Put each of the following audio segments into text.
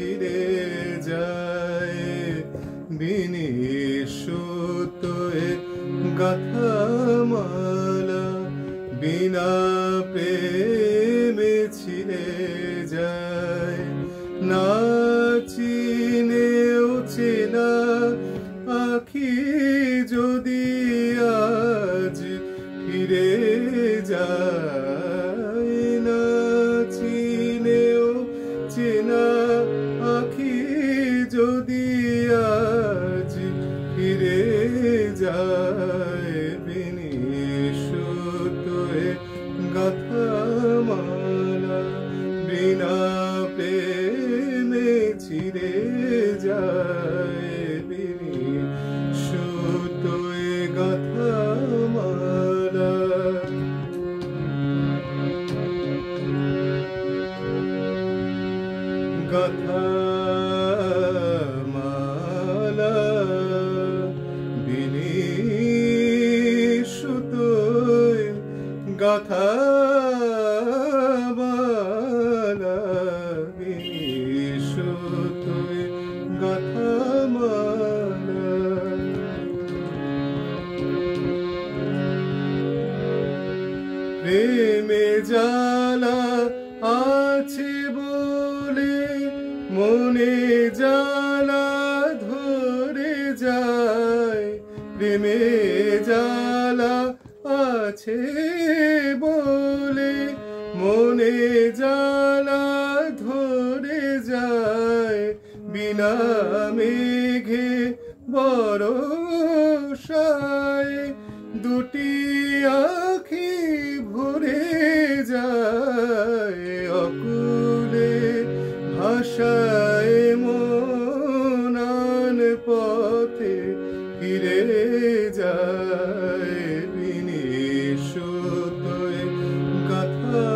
ছিঁড়ে যায় বিনিশুতোয় গাথা মালা বিনা প্রেমে ছিঁড়ে যায় না চিনেও চেনা আখি যদি আজ ফিরে যায় না চিনেও চেনা আখি যদি আজ ফিরে যায় বিনিশুতোয় গাথা মালা বিনা প্রেমে ছিঁড়ে যায় বিনিশুতোয় গাথা মালা গাথা মালা বিনিশুতোয় গাথা মালা বিনিশুতোয় গাথা মালা প্রেমে জ্বালা আছে বলে মনে জ্বালা ধরে যায় প্রেমে জ্বালা আছে বলে মনে জ্বালা ধরে যায় বিনা মেঘে বরষায় দুটি আখি ভরে যায় অকুলে ভাষায় মনান পথে ফিরে যায় বিনিশুতোয় গাথা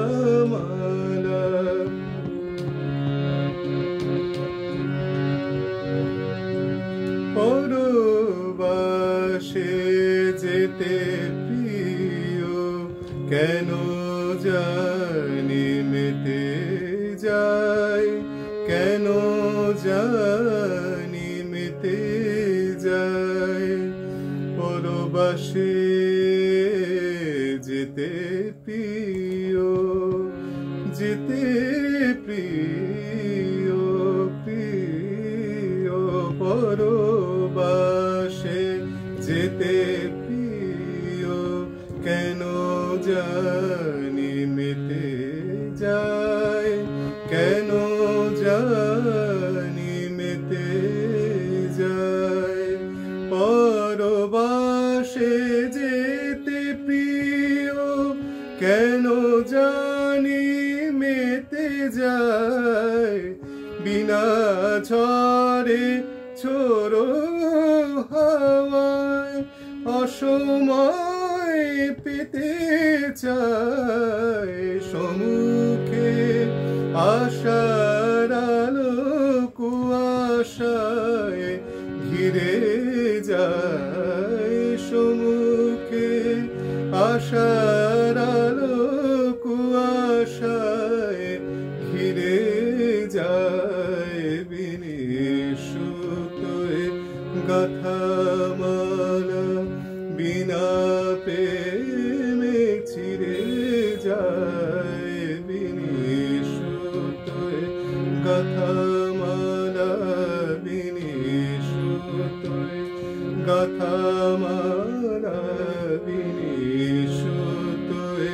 মালা পরবাসে যেতে প্রিয় কেন জানি মেতে যায় কেন জানি মেতে যায় পরবাসে যেতে প্রিয় যেতে প্রিয় প্রিয় পরবাসে যেতে প্রিয় কেন জানি মেতে যায় কেন জানি মেতে যায় পরবাসে যেতে প্রিয় কেন জানি মেতে যায় বিনা ঝড়ে ছোড়ো হাওয়ায় অসময় পেতে চায় সম্মুখে আশার আলো কুয়াশায় ঘিরে যায় সম্মুখে আশার আলো কুয়াশায় ঘিরে যায় বিনিশুতোয় গাথা মালা বিনা প্রেমে ছিঁড়ে যায় বিনিশুতোয় গাথা মালা বিনিশুতোয় গাথা মালা বিনিশুতোয়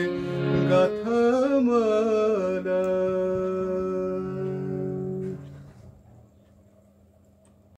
গাথা